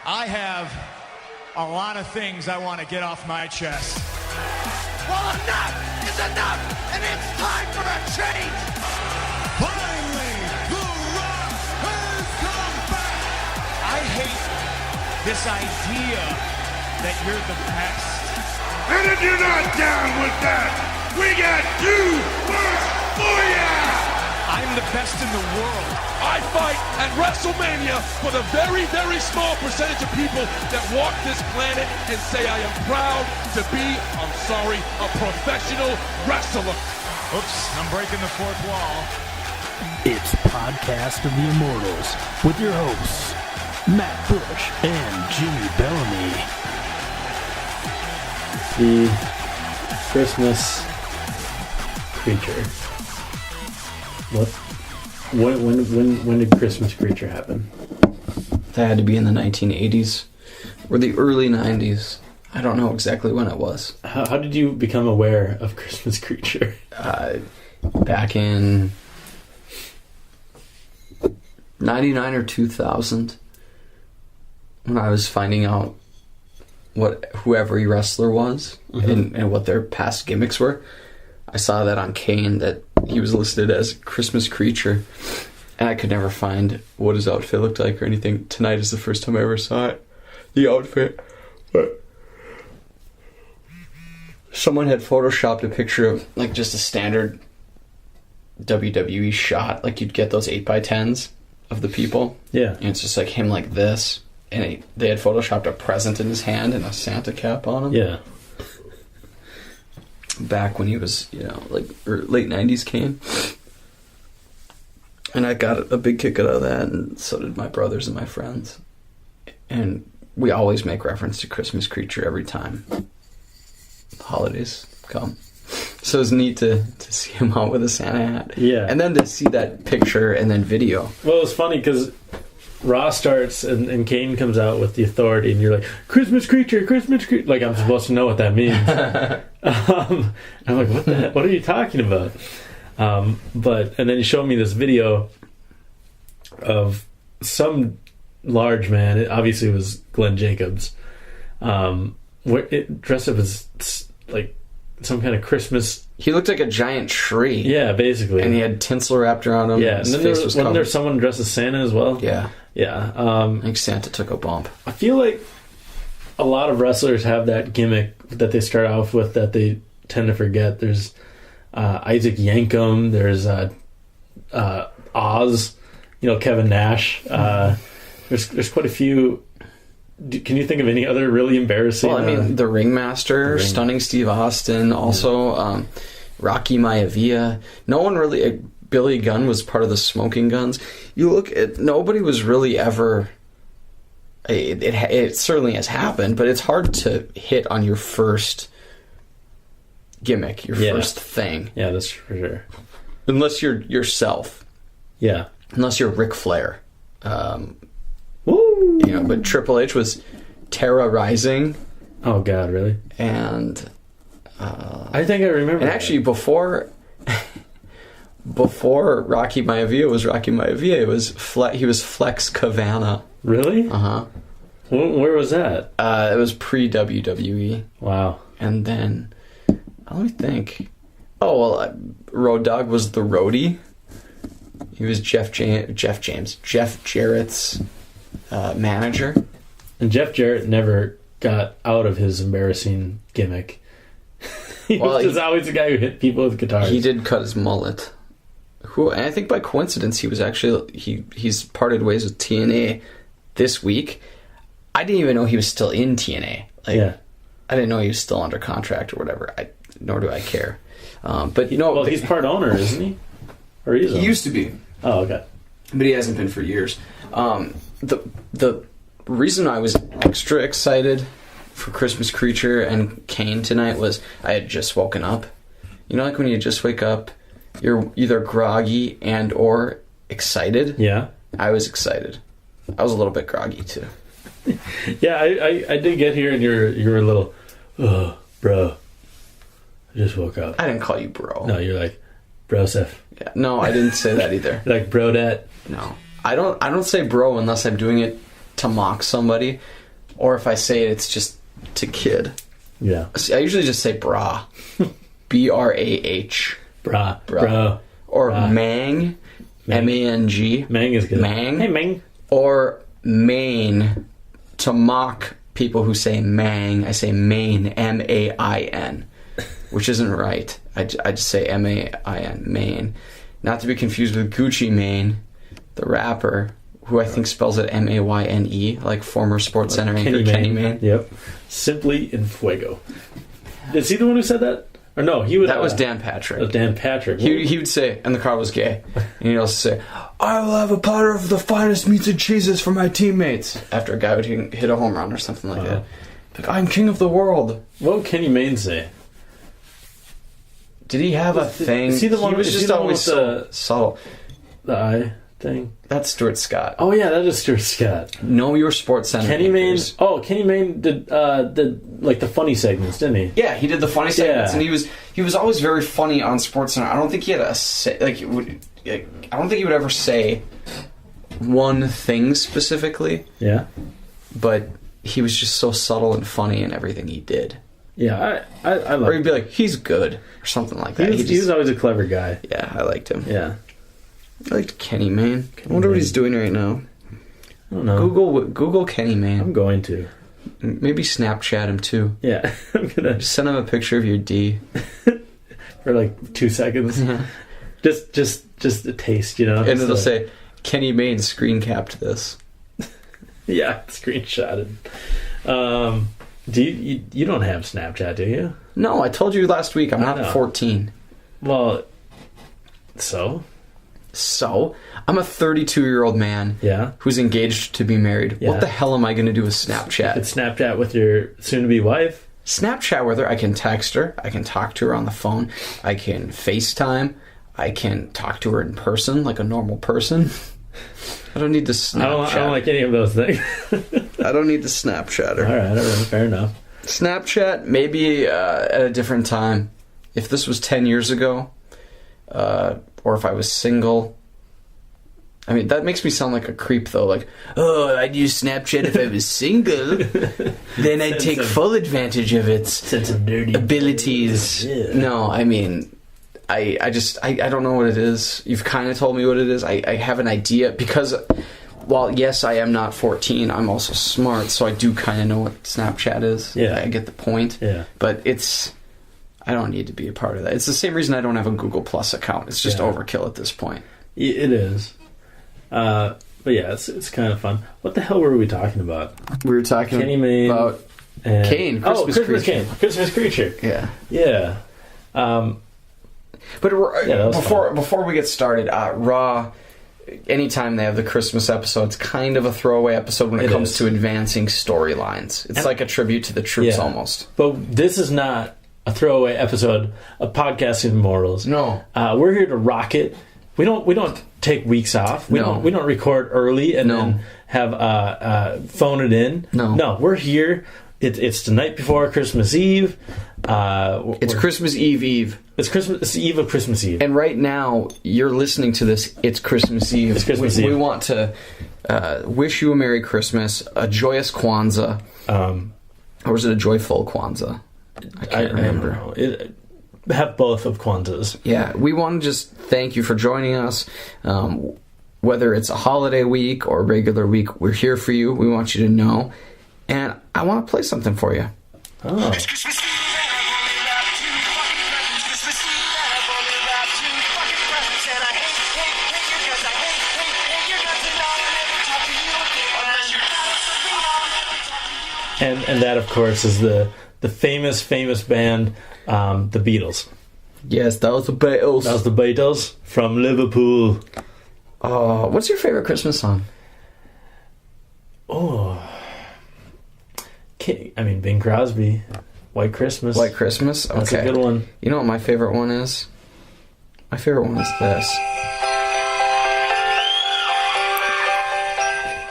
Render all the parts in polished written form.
I have a lot of things I want to get off my chest. Well, enough is enough, and it's time for a change. Finally, The Rock has come back. I hate this idea that you're the best. And if you're not down with that, we got two words for ya! I'm the best in the world. I fight at WrestleMania for the very, very small percentage of people that walk this planet and say I am proud to be, I'm sorry, a professional wrestler. Oops, I'm breaking the fourth wall. It's Podcast of the Immortals with your hosts, Matt Bush and Jimmy Bellamy. The Christmas creature. When did Christmas creature happen? That had to be in the 1980s or the early 90s. I don't know exactly when it was. How did you become aware of Christmas creature? Back in 99 or 2000, when I was finding out who every wrestler was and what their past gimmicks were. I saw that on Kane that he was listed as Christmas creature, and I could never find what his outfit looked like or anything. Tonight is the first time I ever saw it, the outfit. But someone had photoshopped a picture of like just a standard WWE shot, like you'd get those 8x10s of the people. Yeah, and it's just like him like this, and they had photoshopped a present in his hand and a Santa cap on him. Yeah. Back when he was, like late 90s Kane. And I got a big kick out of that, and so did my brothers and my friends. And we always make reference to Christmas creature every time the holidays come. So it's neat to see him out with a Santa hat. Yeah. And then to see that picture and then video. Well, it's funny because Raw starts and Kane comes out with the authority, and you're like, Christmas creature. Like, I'm supposed to know what that means. I'm like, what the heck? What are you talking about? And then you showed me this video of some large man. It obviously was Glenn Jacobs. Dressed up as like some kind of Christmas. He looked like a giant tree. Yeah, basically. And he had tinsel wrapped around him. Yeah, and then wasn't there someone dressed as Santa as well? Yeah. Yeah. I think Santa took a bump. I feel like a lot of wrestlers have that gimmick that they start off with that they tend to forget. There's Isaac Yankem. There's Oz. Kevin Nash. There's quite a few. Can you think of any other really embarrassing? Well, I mean, the Ringmaster, Stunning Steve Austin, also Rocky Maivia. No one really. Billy Gunn was part of the Smoking Guns. You look at, nobody was really ever. It certainly has happened, but it's hard to hit on your first gimmick, your first thing. Yeah, that's for sure. Unless you're yourself. Yeah. Unless you're Ric Flair. Woo! But Triple H was Terra Rising. Oh God, really? And I think I remember. And actually, before Rocky Maivia was Rocky Maivia, he was Flex Kavana. Really? Uh-huh. Where was that? It was pre-WWE. Wow. And then, let me think. Oh, well, Road Dogg was the roadie. He was Jeff Jarrett's manager. And Jeff Jarrett never got out of his embarrassing gimmick. He was always the guy who hit people with guitars. He did cut his mullet. And I think by coincidence, he was actually he's parted ways with TNA this week. I didn't even know he was still in TNA. I didn't know he was still under contract or whatever. Nor do I care. But well, he's part owner, isn't he? Or he used to be. Oh, okay. But he hasn't been for years. The reason I was extra excited for Christmas Creature and Kane tonight was I had just woken up. Like when you just wake up, you're either groggy and or excited. Yeah. I was excited. I was a little bit groggy too. Yeah, I did get here and you were a little, oh, bro. I just woke up. I didn't call you bro. No, you're like, broseph. Yeah, no, I didn't say that either. Like brodette. No, I don't say bro unless I'm doing it to mock somebody, or if I say it, it's just to kid. Yeah. I usually just say brah. B-R-A-H. Brah. Bro. Or mang. M-A-N-G. Mang is good. Mang. Hey, Mang. Or main. To mock people who say mang, I say main. M-A-I-N. Which isn't right. I just say M-A-I-N. Main. Not to be confused with Gucci Mane, the rapper, who I think spells it M-A-Y-N-E, like former Sports Center anchor Kenny Mane. Yep. Simply in fuego. Is he the one who said that? Or no, he would. That was Dan Patrick. That was Dan Patrick. He would say, and the crowd was gay, and he'd also say, "I will have a platter of the finest meats and cheeses for my teammates." After a guy would hit a home run or something like that. Like, I'm king of the world. What would Kenny Mane say? Did he have a thing? Is he the one? He was just always so the subtle. The eye thing. That's Stuart Scott. Oh yeah, that is Stuart Scott. Know your Sports Center. Kenny Mane. anchors. Oh, Kenny Mane did like the funny segments, didn't he? Yeah, he did the funny segments, Yeah. and he was always very funny on Sports Center. I don't think he had I don't think he would ever say one thing specifically. Yeah. But he was just so subtle and funny in everything he did. Yeah, I Or like. he'd be like, "He's good," or something like that. He was always a clever guy. Yeah, I liked him. Yeah. I liked Kenny Mane. I wonder what he's doing right now. I don't know. Google Kenny Mane. I'm going to. Maybe Snapchat him too. Yeah, I'm gonna Just send him a picture of your D. for like 2 seconds. Just a taste, you know. And it'll So- say, Kenny Mane screen capped this. Yeah, screenshotted. Do you don't have Snapchat, do you? No, I told you last week I'm I know. not 14. Well, so So, I'm a 32-year-old man yeah. who's engaged to be married. Yeah. What the hell am I going to do with You Snapchat? could Snapchat with your soon-to-be wife. Snapchat with her, I can text her, I can talk to her on the phone, I can FaceTime, I can talk to her in person like a normal person. I don't need to Snapchat. I don't like any of those things. I don't need to Snapchat her. All right, fair enough. Snapchat, maybe at a different time. If this was 10 years ago, or if I was single. I mean, that makes me sound like a creep, though. Like, oh, I'd use Snapchat if I was single. Then I'd take full advantage of its Sense of dirty abilities. Yeah. No, I mean, I don't know what it is. You've kind of told me what it is. I have an idea because, while yes, I am not 14, I'm also smart, so I do kind of know what Snapchat is. Yeah. I get the point. Yeah. But I don't need to be a part of that. It's the same reason I don't have a Google Plus account. It's just overkill at this point. It is. But yeah, it's kind of fun. What the hell were we talking about? We were talking Kenny Mane about and Kane, Christmas Creature. Kane, Christmas Creature. Yeah. Yeah. But that was before we get started, Raw, anytime they have the Christmas episode, it's kind of a throwaway episode when it comes to advancing storylines. It's like a tribute to the troops almost. But this is not a throwaway episode of Podcasting Immortals. No. We're here to rock it. We don't take weeks off. We don't record early and then have phone it in. No, we're here. It's the night before Christmas Eve. It's Christmas Eve. It's the eve of Christmas Eve. And right now, you're listening to this, it's Christmas Eve. It's Christmas Eve. We want to wish you a Merry Christmas, a joyous Kwanzaa. Or is it a joyful Kwanzaa? I can't remember. I don't know. Have both of Kwanzaa's. Yeah, we want to just thank you for joining us. Whether it's a holiday week or a regular week, we're here for you. We want you to know. And I want to play something for you. Oh. It's Christmas Eve and I've only got 2 fucking presents. Christmas Eve and I've only got 2 fucking presents. And I hate your guts. I hate your guts. And I'll never talk to you again unless you have something on. I'll never talk to you. And that, of course, is the famous band, the Beatles. Yes, that was the Beatles. That was the Beatles from Liverpool. What's your favorite Christmas song? Oh. Bing Crosby, White Christmas. White Christmas? Okay. That's a good one. You know what my favorite one is? My favorite one is this.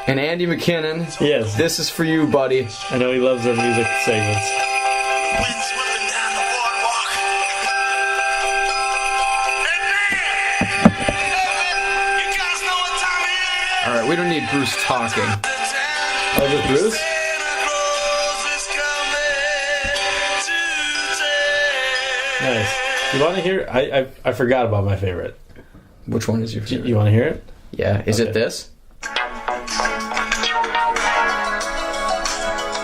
And Andy McKinnon, Yes. this is for you, buddy. I know he loves our music segments. Wind sweeping down the boardwalk. And man, you guys know what time it is. All right, we don't need Bruce talking. The time Oh, is it Bruce? Santa Claus is coming today. Nice. You want to hear? I forgot about my favorite. Which one is your favorite? You want to hear it? Yeah. Is it Okay. this?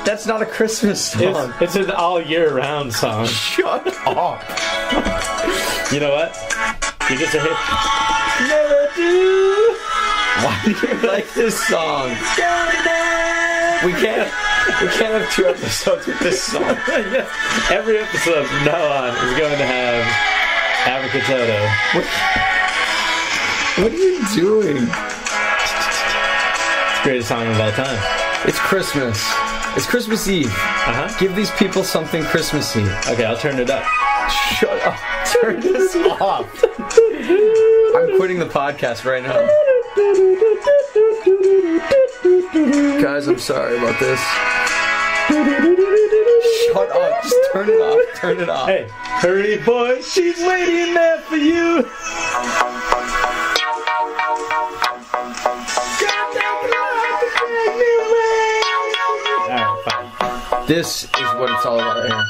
That's not a Christmas song. It's an all year round song. Shut up. You know what? You just hit. Never do. Why do you like this song? We can't have 2 episodes with this song. Yes. Every episode from now on is going to have Africa Toto. What are you doing? Greatest song of all time. It's Christmas. It's Christmas Eve. Uh-huh. Give these people something Christmassy. Okay, I'll turn it up. Shut up. Turn this off. I'm quitting the podcast right now. Guys, I'm sorry about this. Shut up. Just turn it off. Turn it off. Hey, hurry, boy, she's waiting there for you. Alright, fine. This is what it's all about here.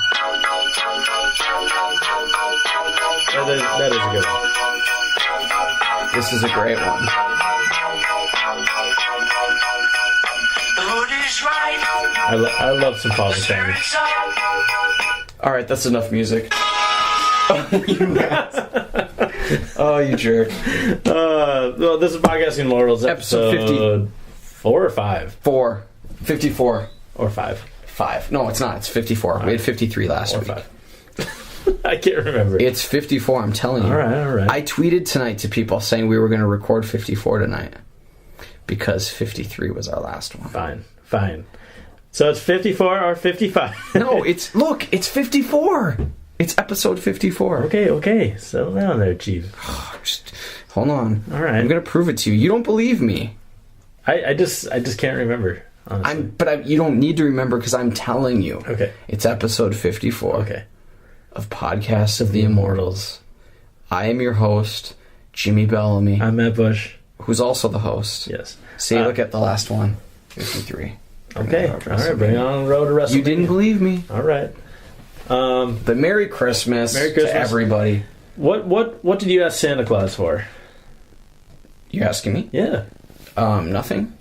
That is a good one. This is a great one. The hood is right. I love some Paul McCartney. Alright, that's enough music. Oh, you jerk. Well, this is Podcasting Immortals, Episode 50. 4 or 5? 54. Or 5. 5. No, it's not. It's 54. We had 53 last Or week. 5. I can't remember. It's 54, I'm telling you. Alright. I tweeted tonight to people saying we were going to record 54 tonight. Because 53 was our last one. Fine. So it's 54 or 55? No, it's 54. It's episode 54. Okay. Settle down there, Chief. Just hold on. All right. I'm going to prove it to you. You don't believe me. I just can't remember, honestly. You don't need to remember because I'm telling you. Okay. It's episode 54. Okay. Of Podcasts of the Immortals. I am your host, Jimmy Bellamy, I'm Matt Bush. who's also the host. Yes. See, look at the last one. 53. Okay. All right, bring on the road to WrestleMania. You didn't believe me. All right. But Merry Christmas, to everybody. What did you ask Santa Claus for? You asking me? Yeah. Nothing.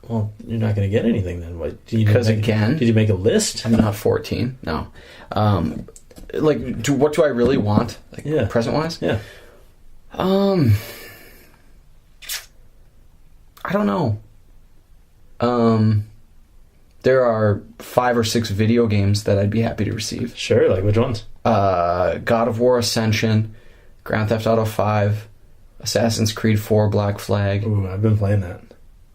Well, you're not going to get anything then. What? Because again, did you make a list? I'm not 14. No. What do I really want? Yeah. Present-wise? Yeah. I don't know. There are 5 or 6 video games that I'd be happy to receive. Sure, like which ones? God of War Ascension, Grand Theft Auto 5, Assassin's Creed 4 Black Flag. Ooh, I've been playing that.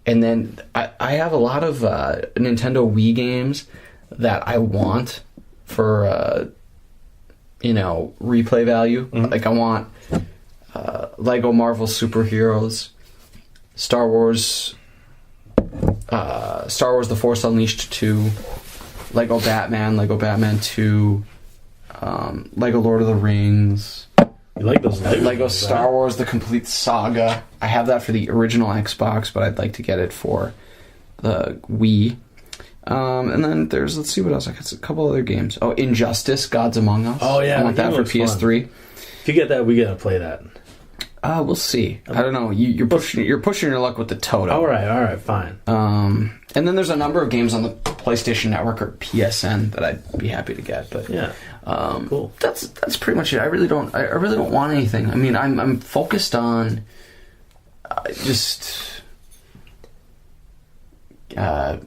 And then I have a lot of Nintendo Wii games that I want for, replay value. Mm-hmm. Like I want Lego Marvel Superheroes, Star Wars The Force Unleashed 2, Lego Batman 2, Lego Lord of the Rings. You like those Lego Star Wars The Complete Saga. I have that for the original Xbox, but I'd like to get it for the Wii. And then let's see what else. I got a couple other games. Oh, Injustice, Gods Among Us. Oh, yeah. I want that for PS3. Fun. If you get that, we got to play that. We'll see. I don't know. You're pushing your luck with the Toto. All right, fine. And then there's a number of games on the PlayStation Network or PSN that I'd be happy to get. But Yeah. Cool. That's pretty much it. I really don't want anything. I mean, I'm focused on just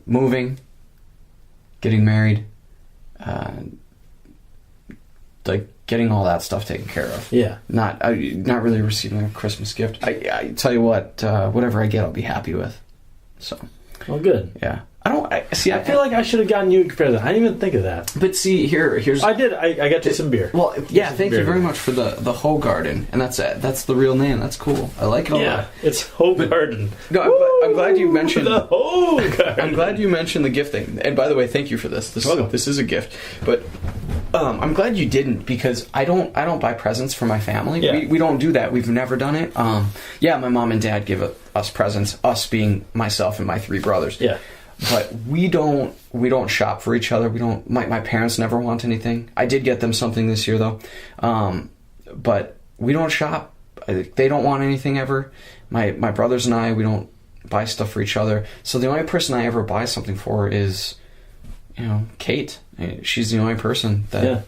moving, getting married, getting all that stuff taken care of. Yeah. Not really receiving a Christmas gift. I tell you what, whatever I get, I'll be happy with. So. Well, good. Yeah. I feel like I should have gotten you a present. I didn't even think of that. But see, here's... I did. I got you some beer. Well, yeah, thank you beer. very much for the Hoe Garden. And that's it. That's the real name. That's cool. I like it a lot. Yeah, it's Hoe Garden. No, I'm glad you mentioned... The Hoe Garden. I'm glad you mentioned the gifting. And by the way, thank you for this. This is a gift. But I'm glad you didn't, because I don't buy presents for my family. Yeah. We don't do that. We've never done it. Yeah, my mom and dad give us presents, us being myself and my 3 brothers. Yeah. but we don't shop for each other. We don't. My parents never want anything. I did get them something this year though, but we don't shop. They don't want anything ever. My brothers and I, we don't buy stuff for each other. So the only person I ever buy something for is, Kate. She's the only person that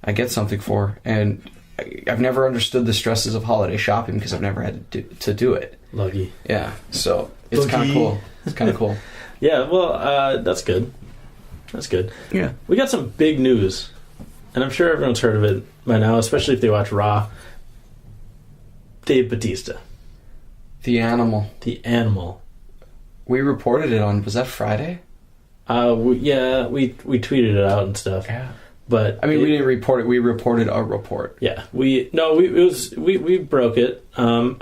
I get something for, and I've never understood the stresses of holiday shopping because I've never had to do it. Lucky. Yeah, so it's kind of cool. It's kind of cool. Yeah, well, that's good. That's good. Yeah. We got some big news, and I'm sure everyone's heard of it by now, especially if they watch Raw. Dave Batista. The Animal. The Animal. We reported it on, was that Friday? We tweeted it out and stuff. Yeah. But I mean, we didn't report it. We reported a report. Yeah, we broke it. You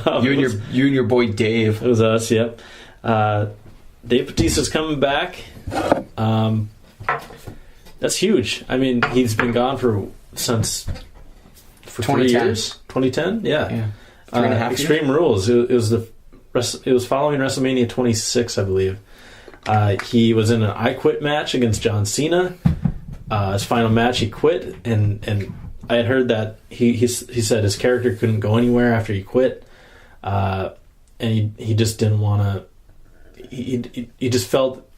and your boy Dave. It was us. Yep. Dave Batista's coming back. That's huge. I mean, he's been gone for 3 years. 2010. Yeah. 3.5 Extreme years? Rules. It was following WrestleMania 26, I believe. He was in an I Quit match against John Cena. His final match, he quit, and I had heard that he said his character couldn't go anywhere after he quit, and he just didn't want to. He just felt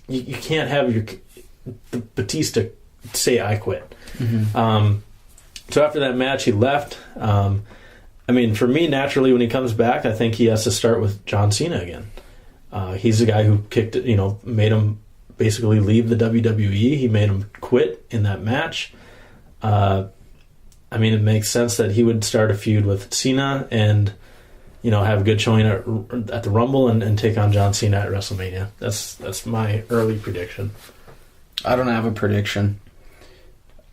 you can't have the Batista say I quit. Mm-hmm. So after that match, he left. I mean, for me, naturally, when he comes back, I think he has to start with John Cena again. He's the guy who kicked it, made him basically leave the WWE. He made him quit in that match. I mean, it makes sense that he would start a feud with Cena and, have a good showing at the Rumble and take on John Cena at WrestleMania. That's my early prediction. I don't have a prediction.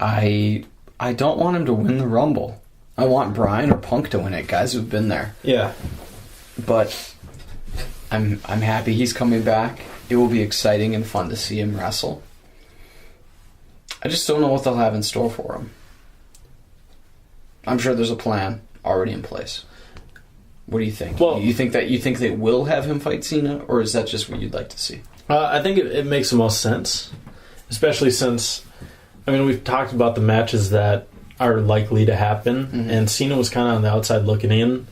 I don't want him to win the Rumble. I want Bryan or Punk to win it, guys who've been there. Yeah. But I'm happy he's coming back. It will be exciting and fun to see him wrestle. I just don't know what they'll have in store for him. I'm sure there's a plan already in place. What do you think? Well, you think they will have him fight Cena, or is that just what you'd like to see? I think it makes the most sense, especially since, we've talked about the matches that are likely to happen, mm-hmm. and Cena was kind of on the outside looking in,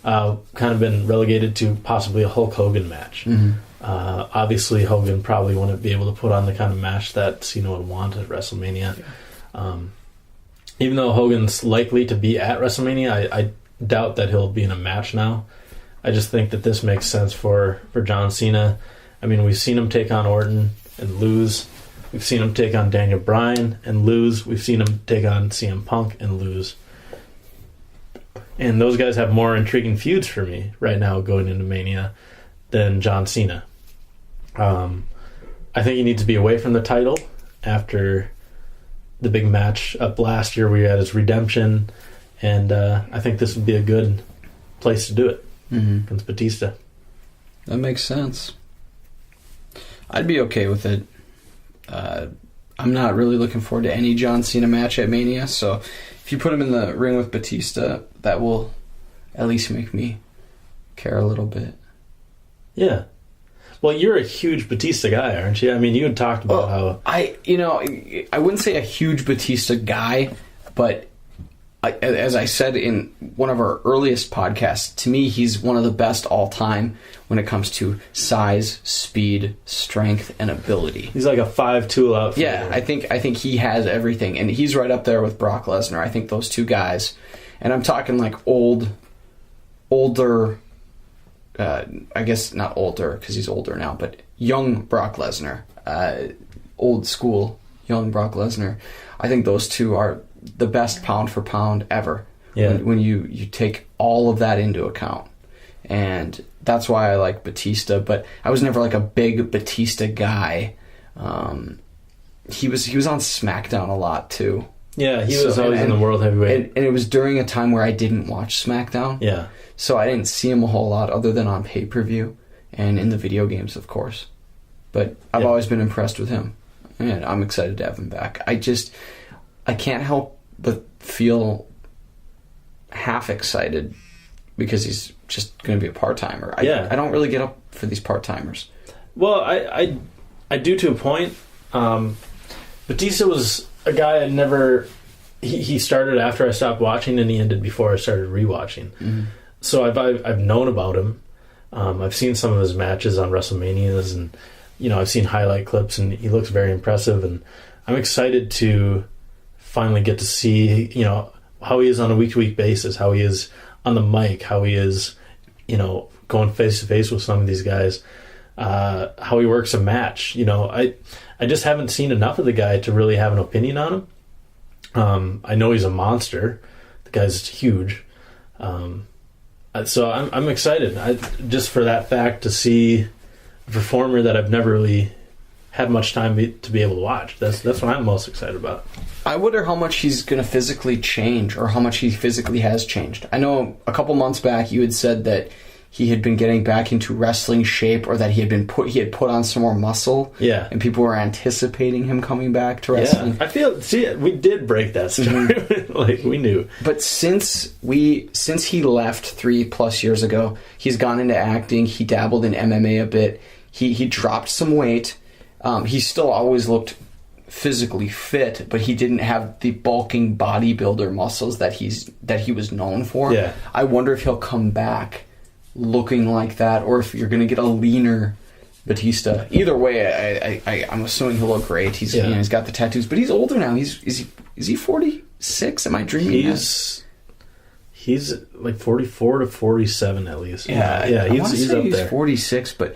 kind of been relegated to possibly a Hulk Hogan match. Mm-hmm. Obviously, Hogan probably wouldn't be able to put on the kind of match that Cena would want at WrestleMania. Yeah. Even though Hogan's likely to be at WrestleMania, I doubt that he'll be in a match now. I just think that this makes sense for John Cena. I mean, we've seen him take on Orton and lose. We've seen him take on Daniel Bryan and lose. We've seen him take on CM Punk and lose. And those guys have more intriguing feuds for me right now going into Mania than John Cena. I think he needs to be away from the title after the big match up last year where he had his redemption, and I think this would be a good place to do it against Batista. That makes sense. I'd be okay with it. I'm not really looking forward to any John Cena match at Mania, so if you put him in the ring with Batista, that will at least make me care a little bit. Yeah. Well, you're a huge Batista guy, aren't you? I mean, you had talked about how... I wouldn't say a huge Batista guy, but as I said in one of our earliest podcasts, to me, he's one of the best all time when it comes to size, speed, strength, and ability. He's like a 5'2" outfielder. Yeah, I think he has everything, and he's right up there with Brock Lesnar. I think those two guys, and I'm talking like older. I guess not older because he's older now, but young Brock Lesnar, old school young Brock Lesnar. I think those two are the best pound for pound ever. Yeah. When you take all of that into account, and that's why I like Batista. But I was never like a big Batista guy. He was on SmackDown a lot too. Yeah, he was always in the World Heavyweight, and it was during a time where I didn't watch SmackDown. Yeah. So I didn't see him a whole lot other than on pay-per-view and in the video games, of course. But I've always been impressed with him, and I'm excited to have him back. I can't help but feel half excited because he's just going to be a part-timer. I don't really get up for these part-timers. Well, I do to a point. Batista was a guy I never... He started after I stopped watching, and he ended before I started rewatching. Mm-hmm. So I've known about him. I've seen some of his matches on WrestleManias, and I've seen highlight clips, and he looks very impressive. And I'm excited to finally get to see how he is on a week-to-week basis, how he is on the mic, how he is going face-to-face with some of these guys, how he works a match. I just haven't seen enough of the guy to really have an opinion on him. I know he's a monster. The guy's huge. So I'm excited just for that fact to see a performer that I've never really had much time to be able to watch. That's what I'm most excited about. I wonder how much he's going to physically change, or how much he physically has changed. I know a couple months back you had said that he had been getting back into wrestling shape, or that he had put on some more muscle. Yeah. And people were anticipating him coming back to wrestling. Yeah. We did break that story. Like, we knew. But since he left 3+ years ago, he's gone into acting. He dabbled in MMA a bit. He dropped some weight. He still always looked physically fit, but he didn't have the bulking bodybuilder muscles that he was known for. Yeah. I wonder if he'll come back looking like that, or if you're going to get a leaner Batista. Either way, I'm assuming he'll look great. He's got the tattoos, but he's older now. Is he 46? Am I dreaming? He's like 44 to 47 at least. Yeah, he's up there. 46, but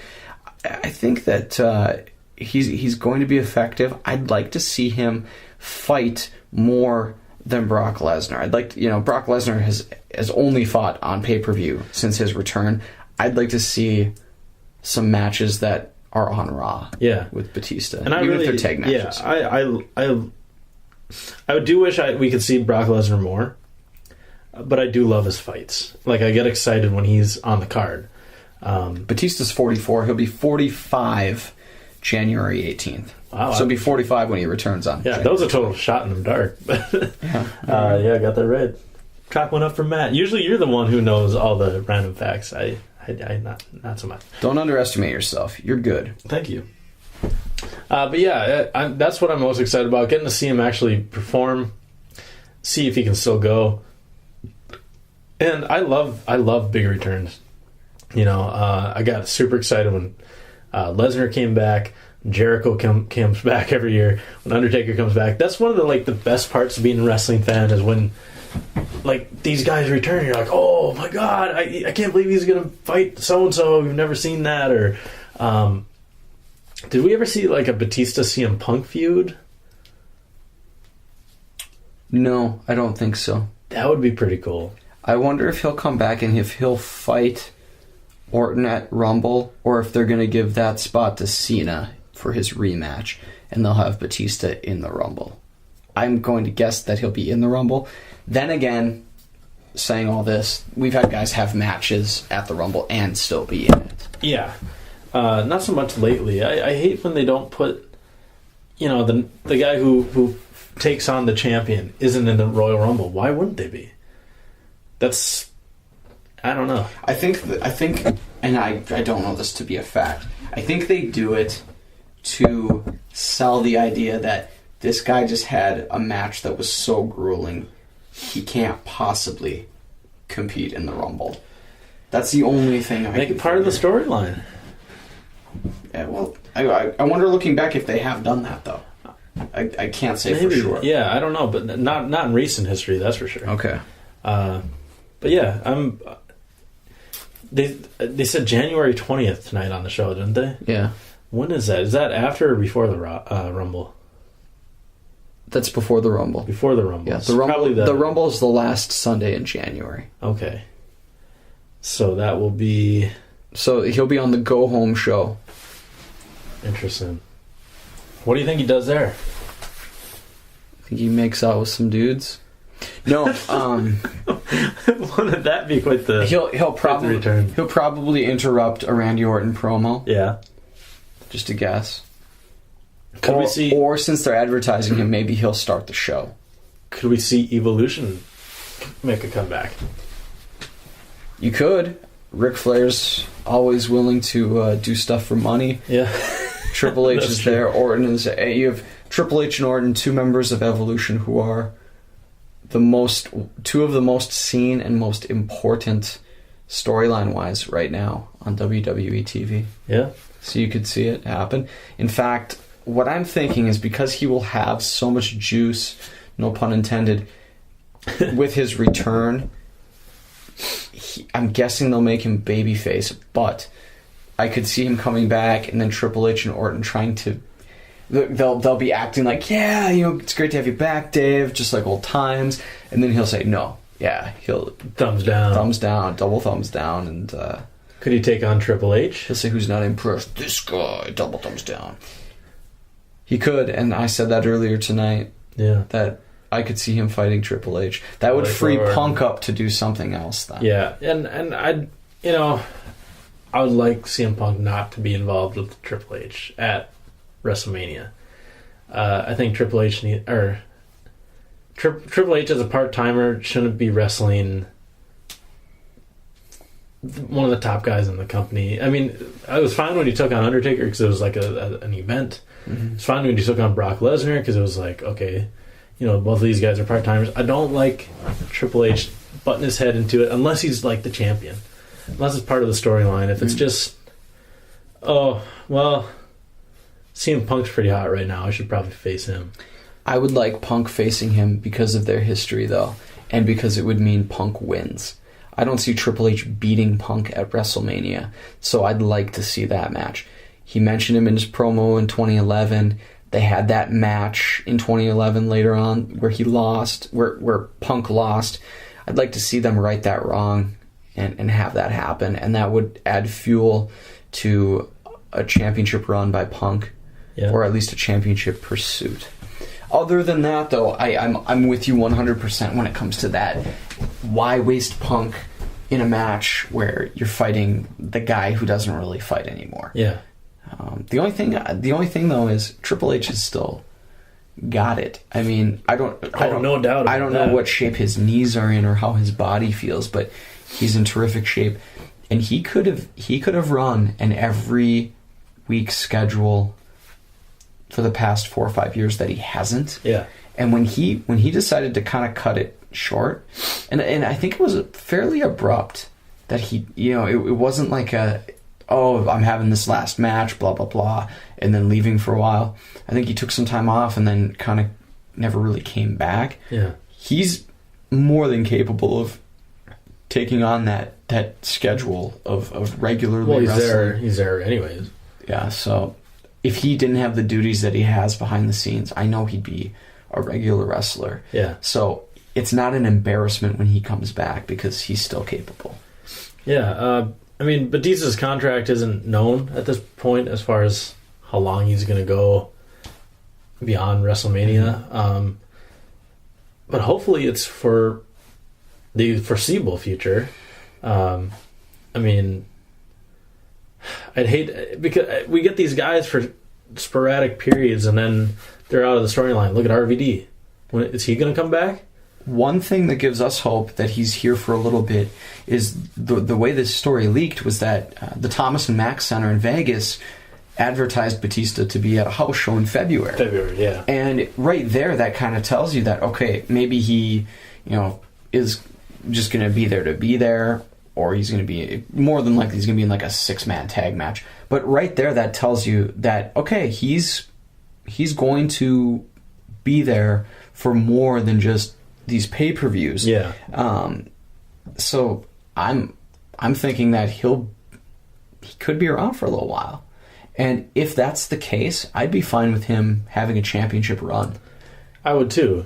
I think that he's going to be effective. I'd like to see him fight more than Brock Lesnar. I'd like to, Brock Lesnar has only fought on pay-per-view since his return. I'd like to see some matches that are on Raw. Yeah, with Batista, and even if they're tag matches. Yeah, I do wish we could see Brock Lesnar more, but I do love his fights. Like, I get excited when he's on the card. Batista's 44. He'll be 45 January 18th. Wow, so he'll be 45 when he returns on. Yeah, that was a total shot in the dark. I got that right. Chalk one up from Matt. Usually you're the one who knows all the random facts. I not so much. Don't underestimate yourself. You're good. Thank you. But yeah, that's what I'm most excited about. Getting to see him actually perform, see if he can still go. And I love big returns. I got super excited when Lesnar came back. Jericho comes back every year. When Undertaker comes back, that's one of the best parts of being a wrestling fan, is when these guys return. You're like, oh my god, I can't believe he's gonna fight so and so. We've never seen that. Or did we ever see a Batista CM Punk feud? No, I don't think so. That would be pretty cool. I wonder if he'll come back and if he'll fight Orton at Rumble, or if they're going to give that spot to Cena for his rematch, and they'll have Batista in the Rumble. I'm going to guess that he'll be in the Rumble. Then again, saying all this, we've had guys have matches at the Rumble and still be in it. Yeah. Not so much lately. I hate when they don't put, the guy who takes on the champion isn't in the Royal Rumble. Why wouldn't they be? I don't know. I think, and I don't know this to be a fact, I think they do it to sell the idea that this guy just had a match that was so grueling, he can't possibly compete in the Rumble. That's the only thing I make it part of the storyline. Yeah, well, I wonder, looking back, if they have done that though. I can't say for sure. Yeah, I don't know, but not in recent history, that's for sure. Okay. But yeah, They said January 20th tonight on the show, didn't they? Yeah. When is that? Is that after or before the Rumble? That's before the Rumble. Before the Rumble. Yeah, the Rumble is the last Sunday in January. Okay. So that will be... So he'll be on the Go Home show. Interesting. What do you think he does there? I think he makes out with some dudes. No, wouldn't that be quite the he'll probably return? He'll probably interrupt a Randy Orton promo. Yeah, just a guess. Could we see? Or since they're advertising him, maybe he'll start the show. Could we see Evolution make a comeback? You could. Ric Flair's always willing to do stuff for money. Yeah. Triple H That's is true. there. Orton is. You have Triple H and Orton, two members of Evolution, who are two of the most seen and most important storyline wise right now on WWE TV. Yeah. So you could see it happen. In fact, what I'm thinking is because he will have so much juice, no pun intended, with his return, I'm guessing they'll make him babyface, but I could see him coming back and then Triple H and Orton trying to... They'll be acting like, yeah, it's great to have you back, Dave, just like old times. And then he'll say, no. Yeah, he'll... Thumbs down. Thumbs down, double thumbs down, and... Could he take on Triple H? He'll say, who's not impressed? This guy, double thumbs down. He could, and I said that earlier tonight. Yeah. That I could see him fighting Triple H. That would Like free Orton. Punk up to do something else then. Yeah, and I would like CM Punk not to be involved with Triple H at WrestleMania. I think Triple H Triple H as a part timer shouldn't be wrestling one of the top guys in the company. I mean, I was fine when he took on Undertaker because it was like an event. Mm-hmm. It's fine when he took on Brock Lesnar because it was like, okay, both of these guys are part timers. I don't like Triple H butting his head into it unless he's like the champion, unless it's part of the storyline. If it's just, oh well, CM Punk's pretty hot right now, I should probably face him. I would like Punk facing him because of their history, though, and because it would mean Punk wins. I don't see Triple H beating Punk at WrestleMania, so I'd like to see that match. He mentioned him in his promo in 2011. They had that match in 2011 later on where he lost, where Punk lost. I'd like to see them right that wrong and have that happen, and that would add fuel to a championship run by Punk, or at least a championship pursuit. Other than that, though, I'm with you 100% when it comes to that. Why waste Punk in a match where you're fighting the guy who doesn't really fight anymore? Yeah. The only thing though is Triple H has still got it. I mean, I don't no doubt about I don't that. know what shape his knees are in or how his body feels, but he's in terrific shape, and he could have run an every week schedule for the past 4 or 5 years that he hasn't. Yeah. And when he decided to kind of cut it short, and I think it was fairly abrupt that he, it wasn't like I'm having this last match, blah, blah, blah, and then leaving for a while. I think he took some time off and then kind of never really came back. Yeah. He's more than capable of taking on that schedule of regularly wrestling. He's there anyways. Yeah, so if he didn't have the duties that he has behind the scenes, I know he'd be a regular wrestler. Yeah. So it's not an embarrassment when he comes back because he's still capable. Yeah. I mean, Batista's contract isn't known at this point as far as how long he's going to go beyond WrestleMania. But hopefully it's for the foreseeable future. I mean, I'd hate... because we get these guys for sporadic periods and then they're out of the storyline. Look at RVD. Is he going to come back? One thing that gives us hope that he's here for a little bit is the way this story leaked was that the Thomas and Mack Center in Vegas advertised Batista to be at a house show in February. Yeah. And right there, that kind of tells you that, okay, maybe he, is just going to be there to be there, or he's going to be, more than likely, he's going to be in like a 6-man tag match. But right there, that tells you that, okay, he's going to be there for more than just these pay-per-views. Yeah. So I'm thinking that he could be around for a little while. And if that's the case, I'd be fine with him having a championship run. I would too.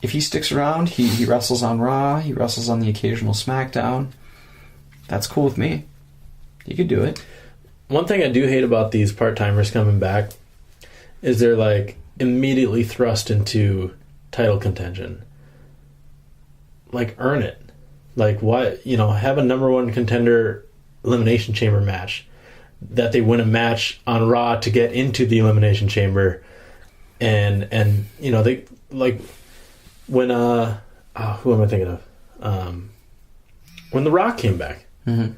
If he sticks around, he wrestles on Raw, he wrestles on the occasional SmackDown. That's cool with me. He could do it. One thing I do hate about these part-timers coming back is they're like immediately thrust into title contention. Like, earn it. Like, what, have a number one contender Elimination Chamber match. That they win a match on Raw to get into the Elimination Chamber. And they, like, when, who am I thinking of? when The Rock came back. Mm-hmm.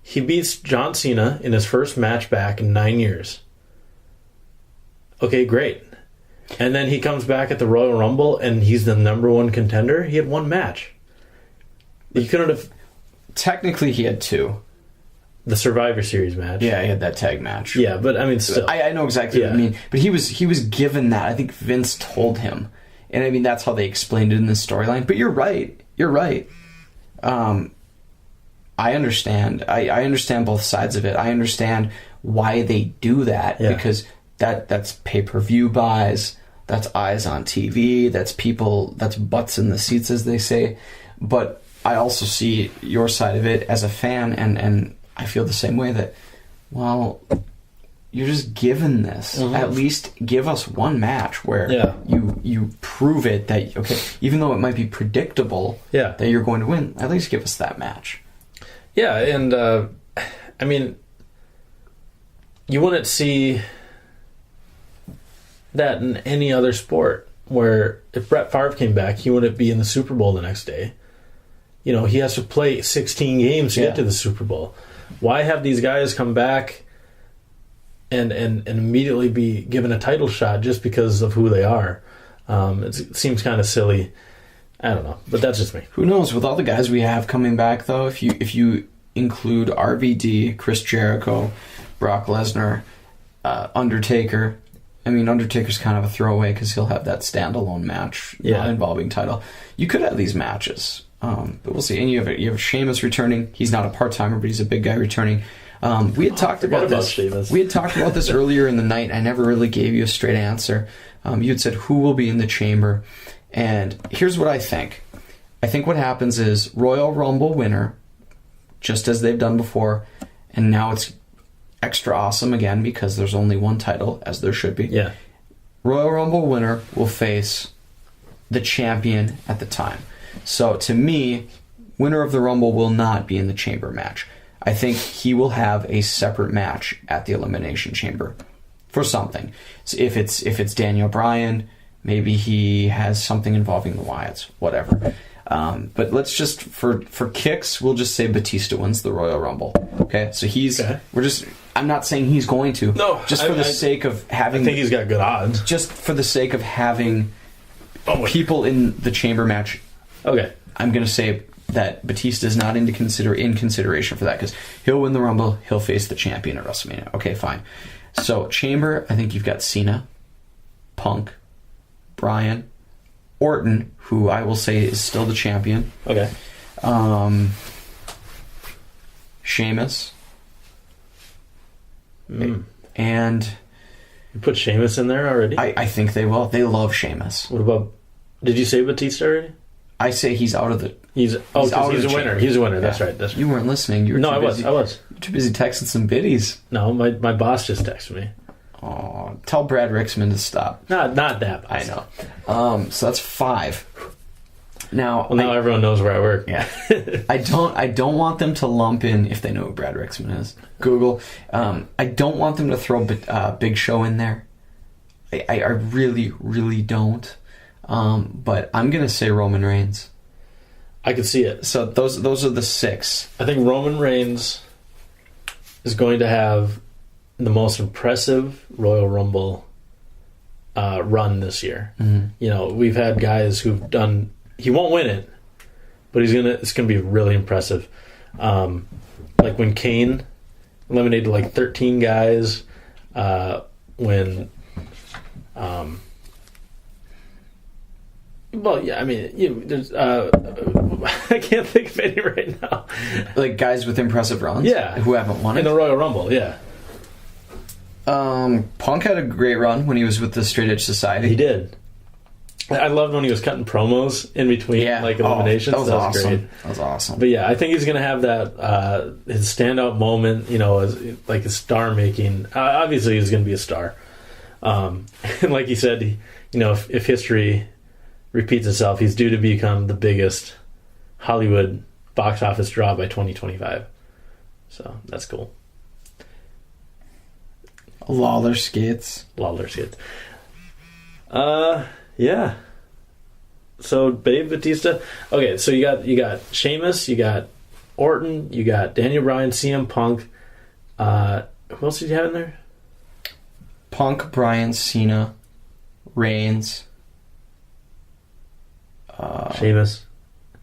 He beats John Cena in his first match back in 9 years. Okay, great. And then he comes back at the Royal Rumble and he's the number one contender. He had one match. He couldn't have... Technically, he had two. The Survivor Series match. Yeah, he had that tag match. Yeah, but I mean, still. I know exactly what you mean. But he was given that. I think Vince told him. And I mean, that's how they explained it in the storyline. But you're right. You're right. I understand. I understand both sides of it. I understand why they do that. Yeah. Because that's pay-per-view buys. That's eyes on TV. That's people. That's butts in the seats, as they say. But I also see your side of it as a fan, and I feel the same way that, well, you're just given this. Mm-hmm. At least give us one match where you prove it that, okay, even though it might be predictable that you're going to win, at least give us that match. Yeah, and I mean, you wouldn't see that in any other sport where if Brett Favre came back, he wouldn't be in the Super Bowl the next day. You know, he has to play 16 games to get to the Super Bowl. Why have these guys come back and immediately be given a title shot just because of who they are? It seems kind of silly. I don't know, but that's just me. Who knows? With all the guys we have coming back, though, if you include RVD, Chris Jericho, Brock Lesnar, Undertaker. I mean, Undertaker's kind of a throwaway because he'll have that standalone match not involving title. You could have these matches, but we'll see. And you have Sheamus returning. He's not a part-timer, but he's a big guy returning. We had talked about this. Sheamus. We had talked about this earlier in the night. I never really gave you a straight answer. You had said who will be in the chamber, and here's what I think. I think what happens is Royal Rumble winner, just as they've done before, and now it's extra awesome again because there's only one title, as there should be. Yeah. Royal Rumble winner will face the champion at the time. So to me, winner of the Rumble will not be in the chamber match. I think he will have a separate match at the Elimination Chamber for something. So if it's Daniel Bryan, maybe he has something involving the Wyatts, whatever. But let's just for kicks, we'll just say Batista wins the Royal Rumble. Okay, so I'm not saying he's going to. No, just for the sake of having. I think he's got good odds. Just for the sake of having people in the chamber match. Okay, I'm going to say that Batista is not in consideration for that because he'll win the Rumble. He'll face the champion at WrestleMania. Okay, fine. So chamber, I think you've got Cena, Punk, Bryan, Orton, who I will say is still the champion. Okay. Sheamus. And you put Sheamus in there already? I think they will. They love Sheamus. What about... Did you say Batista already? I say he's out of the... He's a winner. He's a winner. Yeah. That's right. You weren't listening. You were I was. You were too busy texting some biddies. No, my boss just texted me. Oh, tell Brad Ricksman to stop. Not that. I know. So that's 5. Now, now everyone knows where I work. Yeah. I don't want them to lump in, if they know who Brad Ricksman is, Google. I don't want them to throw Big Show in there. I really, really don't. But I'm gonna say Roman Reigns. I could see it. So those are the 6. I think Roman Reigns is going to have the most impressive Royal Rumble run this year. Mm-hmm. You know, we've had guys who've done. He won't win it, but it's gonna be really impressive. Like when Kane eliminated like 13 guys. Well, yeah, I mean, there's. I can't think of any right now. Like guys with impressive runs, yeah, who haven't won it in the Royal Rumble, yeah. Punk had a great run when he was with the Straight Edge Society. He did. I loved when he was cutting promos in between, like eliminations. That was awesome. Great. That was awesome. But yeah, I think he's going to have that his standout moment. You know, as like his star making. Obviously, he's going to be a star. And like he said, you know, if history repeats itself, he's due to become the biggest Hollywood box office draw by 2025. So that's cool. Lawler skits. Yeah. So Babe Batista. Okay, so you got Sheamus, you got Orton, you got Daniel Bryan, CM Punk. Who else did you have in there? Punk, Bryan, Cena, Reigns,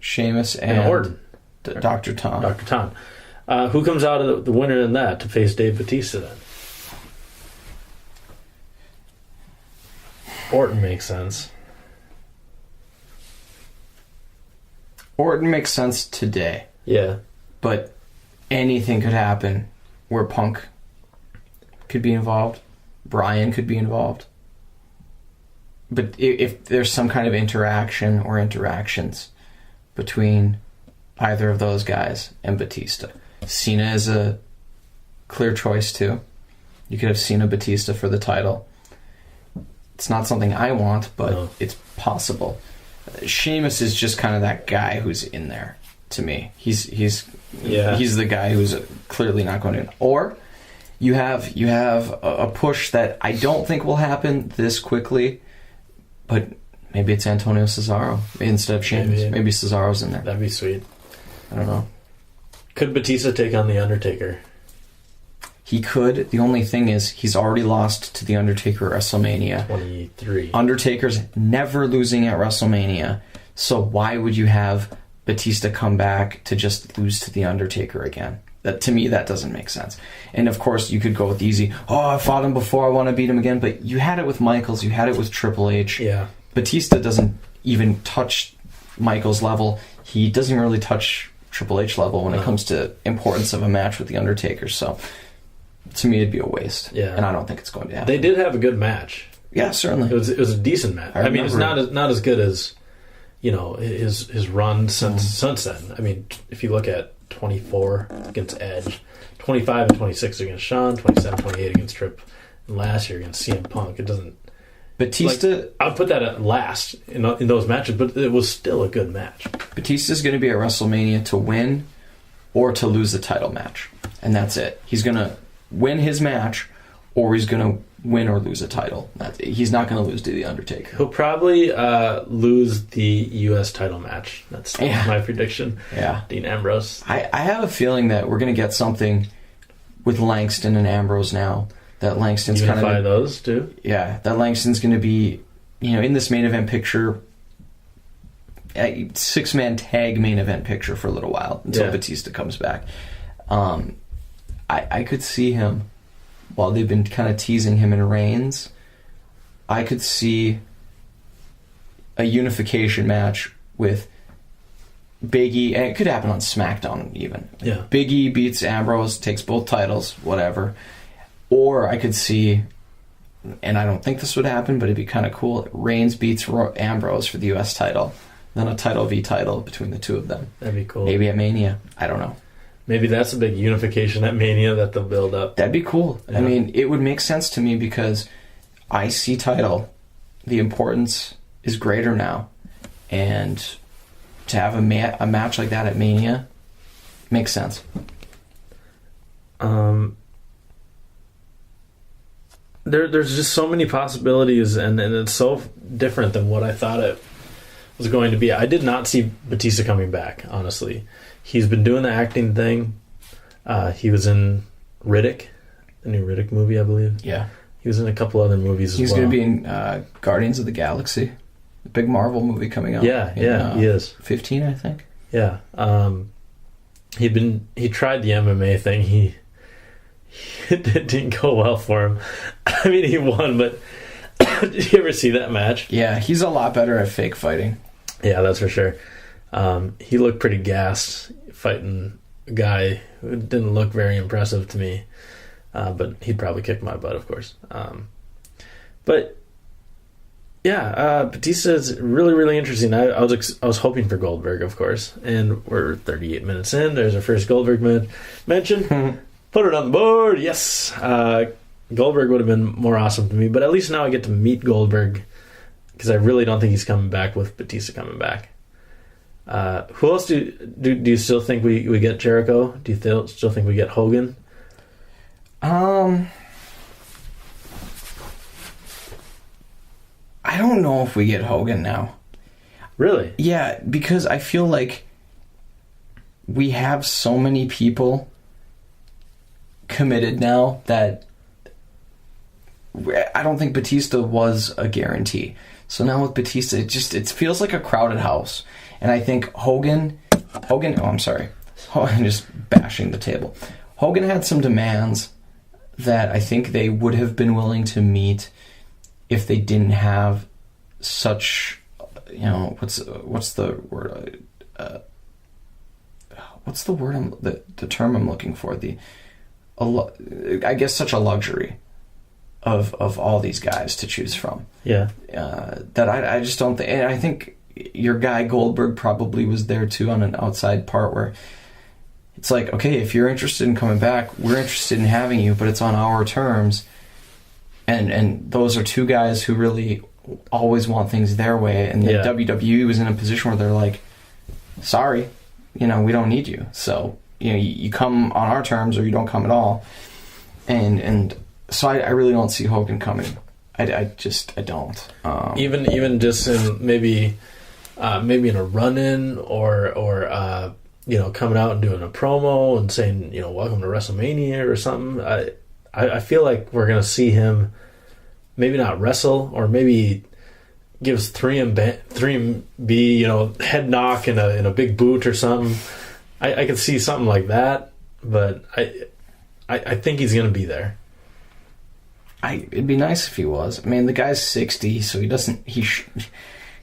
Sheamus, and Orton. Dr. Tom. Dr. Tom. Who comes out of the winner in that to face Dave Batista then? Orton makes sense. Orton makes sense today. Yeah. But anything could happen where Punk could be involved. Bryan could be involved. But if there's some kind of interaction or interactions between either of those guys and Batista, Cena is a clear choice too. You could have Cena Batista for the title. It's not something I want, but it's possible. Sheamus is just kind of that guy who's in there to me. He's the guy who's clearly not going to. Or you have a push that I don't think will happen this quickly, but maybe it's Antonio Cesaro instead of Sheamus. Maybe Cesaro's in there. That'd be sweet. I don't know. Could Batista take on The Undertaker? He could. The only thing is he's already lost to The Undertaker at WrestleMania. 23. Undertaker's never losing at WrestleMania. So why would you have Batista come back to just lose to The Undertaker again? That, to me, that doesn't make sense. And of course, you could go with the easy, I fought him before, I want to beat him again. But you had it with Michaels, you had it with Triple H. Yeah. Batista doesn't even touch Michaels' level. He doesn't really touch Triple H level when it comes to importance of a match with The Undertaker. So to me, it'd be a waste. Yeah. And I don't think it's going to happen. They did have a good match. Yeah, certainly. It was a decent match. I mean, it's not as good as, his run since then. I mean, if you look at 24 against Edge, 25 and 26 against Shawn, 27, 28 against Tripp, and last year against CM Punk. It doesn't. Batista. I would put that at last in those matches, but it was still a good match. Batista's going to be at WrestleMania to win or to lose the title match, and that's it. He's going to win his match, or he's going to win or lose a title. He's not going to lose to The Undertaker. He'll probably lose the U.S. title match. That's my prediction. Yeah. Dean Ambrose. I have a feeling that we're going to get something with Langston and Ambrose now. That Langston's kind of... Unify those two? Yeah. That Langston's going to be, in this main event picture, a 6-man tag main event picture for a little while until Batista comes back. I could see him, while they've been kind of teasing him in Reigns, I could see a unification match with Big E, and it could happen on SmackDown even. Yeah. Big E beats Ambrose, takes both titles, whatever. Or I could see, and I don't think this would happen, but it'd be kind of cool, Reigns beats Ambrose for the U.S. title, then a title v title between the two of them. That'd be cool. Maybe at Mania. I don't know. Maybe that's a big unification at Mania that they'll build up. That'd be cool. Yeah. I mean, it would make sense to me because IC title, the importance is greater now. And to have a match like that at Mania makes sense. There's just so many possibilities, and it's so different than what I thought it was going to be. I did not see Batista coming back, honestly. He's been doing the acting thing. He was in Riddick, the new Riddick movie, I believe. Yeah. He was in a couple other movies as well. He's going to be in Guardians of the Galaxy, the big Marvel movie coming out. Yeah, he is. 15, I think. Yeah. He tried the MMA thing. It didn't go well for him. I mean, he won, but did you ever see that match? Yeah, he's a lot better at fake fighting. Yeah, that's for sure. He looked pretty gassed fighting a guy who didn't look very impressive to me. But he'd probably kick my butt, of course. But yeah, Batista is really, really interesting. I was hoping for Goldberg, of course, and we're 38 minutes in. There's our first Goldberg mention. Put it on the board. Yes, Goldberg would have been more awesome to me, but at least now I get to meet Goldberg because I really don't think he's coming back with Batista coming back. Who else do you still think we get Jericho? Do you still think we get Hogan? I don't know if we get Hogan now. Really? Yeah, because I feel like we have so many people committed now that I don't think Batista was a guarantee. So now with Batista, it feels like a crowded house. And I think Hogan, oh, I'm sorry. I'm just bashing the table. Hogan had some demands that I think they would have been willing to meet if they didn't have such, what's the word? What's the word? The term I'm looking for? I guess such a luxury of all these guys to choose from. Yeah. That I just don't think. And I think your guy Goldberg probably was there too on an outside part where it's like, okay, if you're interested in coming back, we're interested in having you, but it's on our terms. And those are two guys who really always want things their way. And the WWE was in a position where they're like, sorry, we don't need you. So, you come on our terms or you don't come at all. And so I really don't see Hogan coming. I don't. Even just in maybe in a run-in or coming out and doing a promo and saying, welcome to WrestleMania or something. I feel like we're going to see him maybe not wrestle, or maybe gives 3MB, head knock in a big boot or something. I could see something like that, but I think he's going to be there. It'd be nice if he was. I mean, the guy's 60, so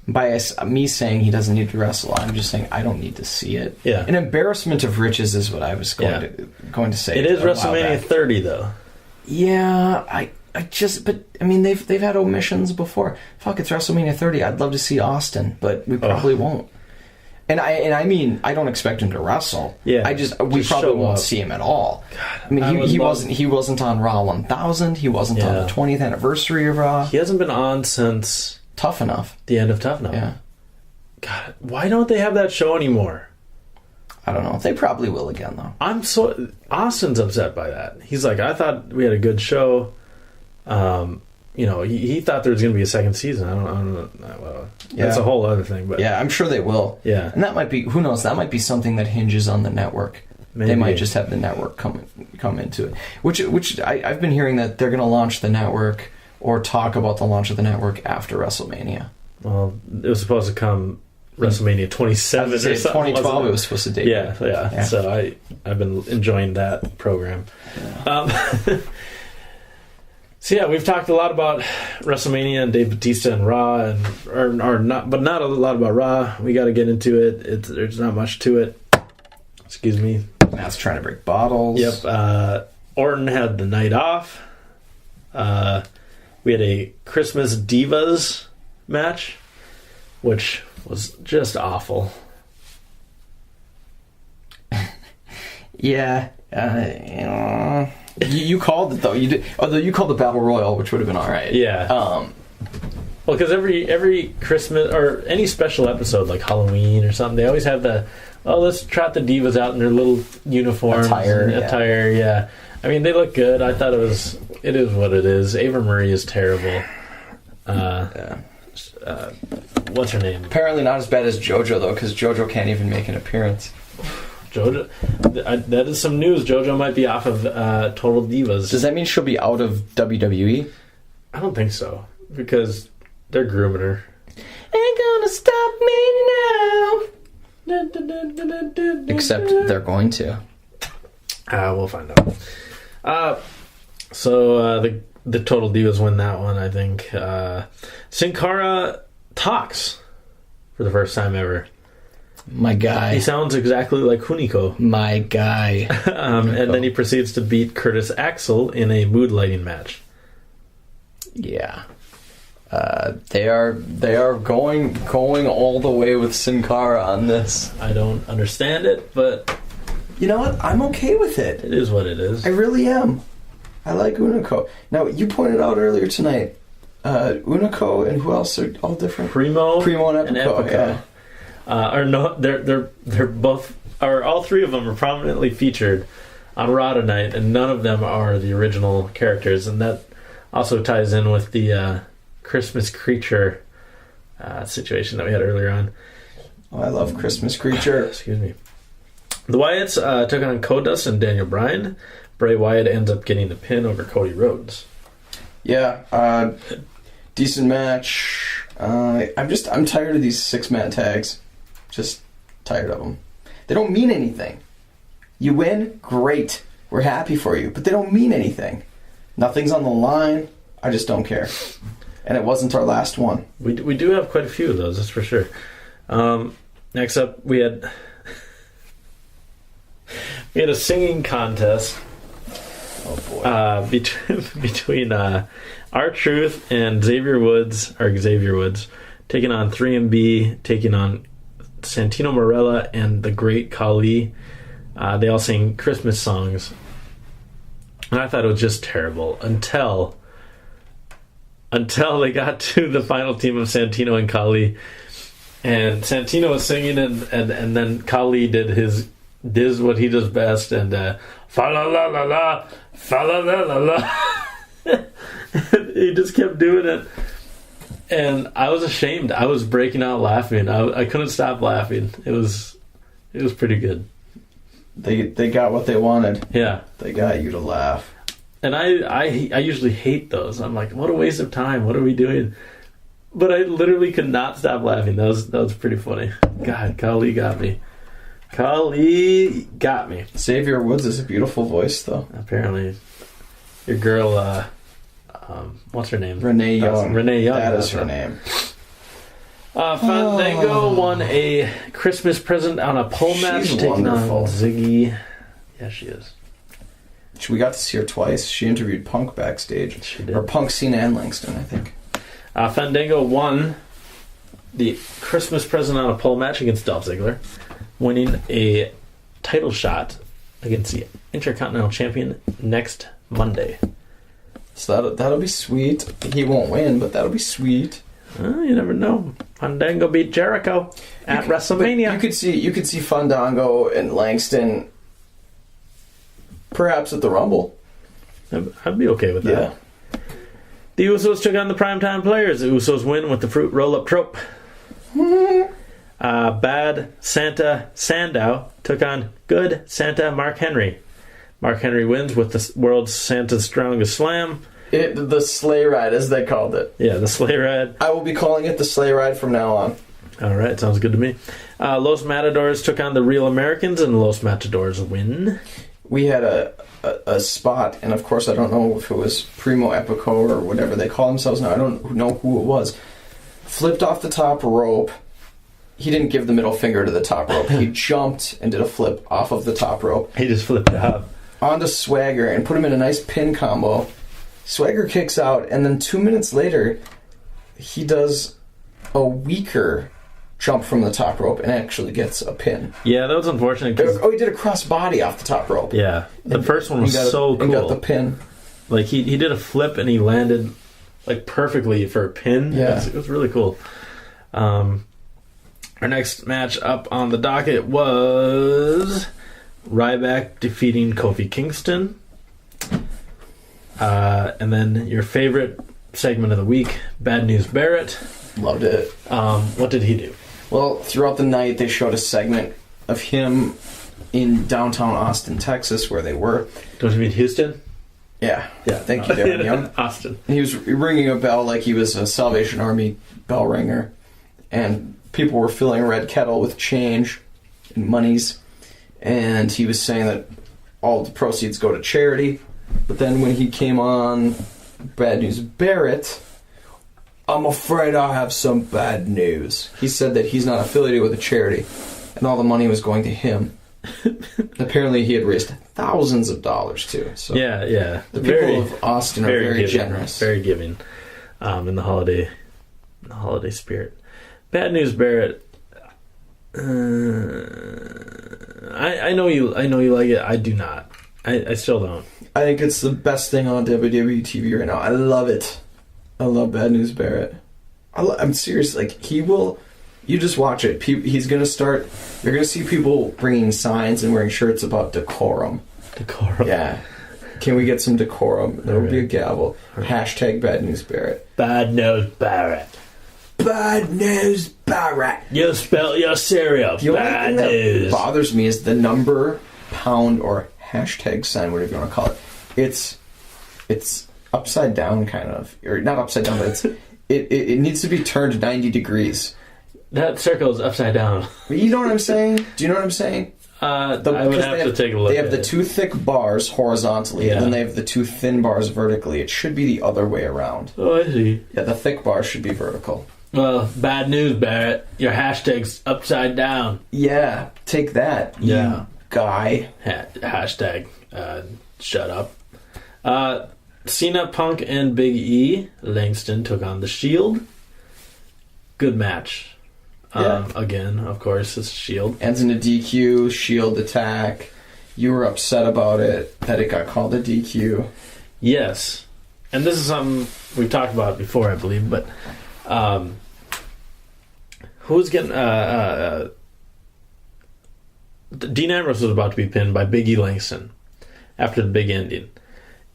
by me saying he doesn't need to wrestle, I'm just saying I don't need to see it. Yeah. An embarrassment of riches is what I was going to say. It is WrestleMania 30, though. Yeah, they've had omissions before. Fuck, it's WrestleMania 30. I'd love to see Austin, but we probably won't. And I mean, I don't expect him to wrestle. Yeah, we probably won't see him at all. God, I mean, he wasn't on Raw 1000. He wasn't on the 20th anniversary of Raw. He hasn't been on since Tough Enough. The end of Tough Enough. Yeah. God, why don't they have that show anymore? I don't know. They probably will again, though. Austin's upset by that. He's like, I thought we had a good show. He thought there was going to be a second season. I don't know. Well, that's a whole other thing. But yeah, I'm sure they will. Yeah. And that might be, who knows, that might be something that hinges on the network. Maybe. They might just have the network come into it. Which I've been hearing that they're going to launch the network or talk about the launch of the network after WrestleMania. Well, it was supposed to come WrestleMania 27 or something. 2012 it was supposed to debut. Yeah. So I've been enjoying that program. Yeah. So yeah, we've talked a lot about WrestleMania and Dave Batista and Raw, but not a lot about Raw. We got to get into it. There's not much to it. Excuse me. Matt's trying to break bottles. Yep. Orton had the night off. We had a Christmas Divas match, which was just awful. Yeah. You called it though. You did. Although you called the Battle Royal, which would have been all right. Yeah. Well, because every Christmas or any special episode like Halloween or something, they always have let's trot the divas out in their little uniforms, attire. Yeah. I mean, they look good. I thought it is what it is. Ava Marie is terrible. What's her name? Apparently not as bad as JoJo though, because JoJo can't even make an appearance. JoJo, that is some news. JoJo might be off of Total Divas. Does that mean she'll be out of WWE? I don't think so, because they're grooming her. Ain't gonna stop me now. Except they're going to. We'll find out. So the Total Divas win that one, I think. Sin Cara talks for the first time ever. My guy. He sounds exactly like Hunico. My guy. And then he proceeds to beat Curtis Axel in a mood lighting match. Yeah. They are going all the way with Sin Cara on this. I don't understand it, but you know what? I'm okay with it. It is what it is. I really am. I like Hunico. Now, you pointed out earlier tonight, Hunico and who else are all different? Primo and Epico. Yeah. They're both, or all three of them are prominently featured on Raw tonight, and none of them are the original characters, and that also ties in with the Christmas Creature situation that we had earlier on. Oh, I love Christmas Creature. Excuse me. The Wyatts took on Goldust and Daniel Bryan. Bray Wyatt ends up getting the pin over Cody Rhodes. Yeah, decent match. I'm tired of these 6-man tags. Just tired of them. They don't mean anything. You win, great. We're happy for you, but they don't mean anything. Nothing's on the line. I just don't care. And it wasn't our last one. We do have quite a few of those, that's for sure. Next up, we had a singing contest. Oh boy. Between R-Truth and Xavier Woods, taking on 3MB, taking on Santino Marella and the Great Khali. They all sing Christmas songs. And I thought it was just terrible until they got to the final team of Santino and Khali. And Santino was singing and then Khali did what he does best, and fa la la la la, fa la la la la. He just kept doing it, and I was ashamed. I was breaking out laughing. I couldn't stop laughing. It was pretty good. They got what they wanted. Yeah, they got you to laugh. And I usually hate those. I'm like, what a waste of time. What are we doing? But I literally could not stop laughing. That was pretty funny. God, Khali got me. Xavier Woods is a beautiful voice, though. Apparently. Your girl, what's her name? Renee Young. Renee Young. That is her name. Fandango won a Christmas present on a pole match. She's taking wonderful. on Ziggy. Yeah, she is. We got to see her twice. She interviewed Punk backstage. She did. Or Punk, Cena, and Langston, I think. Fandango won the Christmas present on a pole match against Dolph Ziggler, winning a title shot against the Intercontinental Champion next Monday. So that'll be sweet. He won't win, but that'll be sweet. You never know. Fandango beat Jericho at WrestleMania. You could see Fandango and Langston perhaps at the Rumble. I'd be okay with that. Yeah. The Usos took on the Primetime Players. The Usos win with the fruit roll-up trope. Bad Santa Sandow took on Good Santa Mark Henry. Mark Henry wins with the world's Santa's strongest slam. The sleigh ride, as they called it. Yeah, the sleigh ride. I will be calling it the sleigh ride from now on. All right, sounds good to me. Los Matadors took on the Real Americans, and Los Matadors win. We had a spot, and of course I don't know if it was Primo Epico or whatever they call themselves now. I don't know who it was. Flipped off the top rope. He didn't give the middle finger to the top rope. He jumped and did a flip off of the top rope. He just flipped it up. Onto Swagger and put him in a nice pin combo. Swagger kicks out, and then 2 minutes later, he does a weaker jump from the top rope and actually gets a pin. Yeah, that was unfortunate. He did a crossbody off the top rope. Yeah, the first one was so cool. And got the pin. Like, he did a flip and he landed like perfectly for a pin. Yeah. It was really cool. Our next match up on the docket was Ryback defeating Kofi Kingston. And then your favorite segment of the week, Bad News Barrett. Loved it. What did he do? Well, throughout the night, they showed a segment of him in downtown Austin, Texas, where they were. Don't you mean Houston? Yeah. Thank you, Darren Young. Austin. He was ringing a bell like he was a Salvation Army bell ringer, and people were filling a red kettle with change and monies, and he was saying that all the proceeds go to charity. But then when he came on Bad News Barrett, I'm afraid I have some bad news. He said that he's not affiliated with a charity, and all the money was going to him. Apparently he had raised thousands of dollars too. So yeah. The people of Austin are very giving, generous. Very giving in the holiday spirit. Bad News Barrett. I know you like it. I do not. I still don't. I think it's the best thing on WWE TV right now. I love it. I love Bad News Barrett. I'm serious. Like, you just watch it. He's going to start, you're going to see people bringing signs and wearing shirts about decorum. Decorum. Yeah. Can we get some decorum? There will be a gavel. Right. Hashtag Bad News Barrett. Bad News Barrett. Bad News Barrett. You spell your cereal. The only Bad thing that news. bothers me is the number, pound, or hashtag sign, whatever you want to call it. It's upside down, kind of, or not upside down, but it needs to be turned 90 degrees. That circle is upside down. You know what I'm saying? Do you know what I'm saying? I would have to take a look. They have at the it. 2 thick bars horizontally, and then they have the 2 thin bars vertically. It should be the other way around. Oh, I see. Yeah, the thick bar should be vertical. Well, bad news, Barrett. Your hashtag's upside down. Yeah, take that, you guy. Hashtag shut up. Cena, Punk, and Big E. Langston took on the Shield. Good match. Again, of course, it's Shield. Ends in a DQ, Shield attack. You were upset about it, that it got called a DQ. Yes. And this is something we've talked about before, I believe, but who's getting... Dean Ambrose was about to be pinned by Big E Langston after the big ending.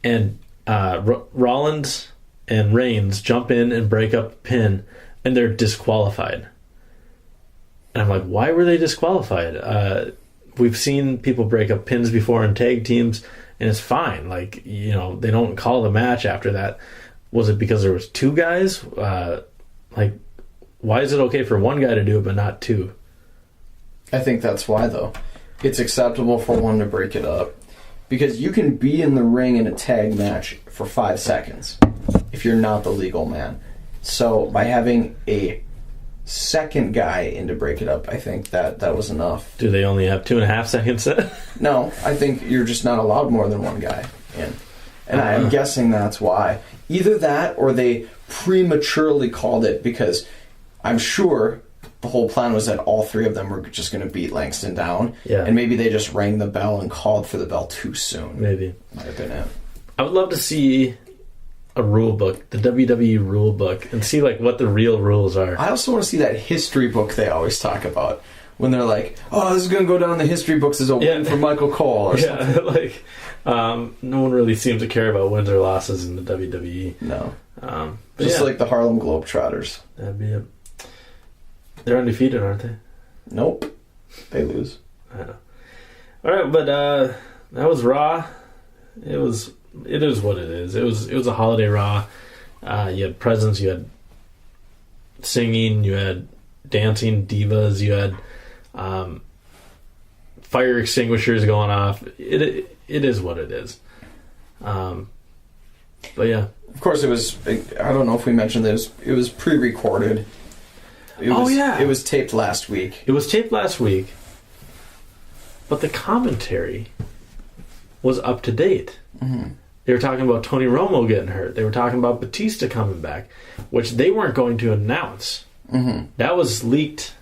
And Rollins and Reigns jump in and break up the pin, and they're disqualified. And I'm like, why were they disqualified? We've seen people break up pins before in tag teams, and it's fine. Like, you know, they don't call the match after that. Was it because there was 2 guys? Like, why is it okay for 1 guy to do it but not 2? I think that's why, though. It's acceptable for 1 to break it up. Because you can be in the ring in a tag match for 5 seconds if you're not the legal man. So by having a second guy in to break it up, I think that was enough. Do they only have 2.5 seconds? No, I think you're just not allowed more than 1 guy in. And I'm guessing that's why. Either that or they prematurely called it because I'm sure the whole plan was that all 3 of them were just going to beat Langston down. Yeah. And maybe they just rang the bell and called for the bell too soon. Maybe. Might have been it. I would love to see a rule book, the WWE rule book, and see like what the real rules are. I also want to see that history book they always talk about when they're like, "Oh, this is going to go down in the history books as a win for Michael Cole," or something. Like no one really seems to care about wins or losses in the WWE. No, but just like the Harlem Globetrotters. That'd be it. They're undefeated, aren't they? Nope, they lose. I know. All right, but that was Raw. It is what it is. It was a holiday Raw. You had presents, you had singing, you had dancing divas, you had fire extinguishers going off. It is what it is. But yeah, of course it was. I don't know if we mentioned this. It was pre-recorded. It was taped last week. It was taped last week, but the commentary was up to date. Mm-hmm. They were talking about Tony Romo getting hurt. They were talking about Batista coming back, which they weren't going to announce. Mm-hmm. That was leaked.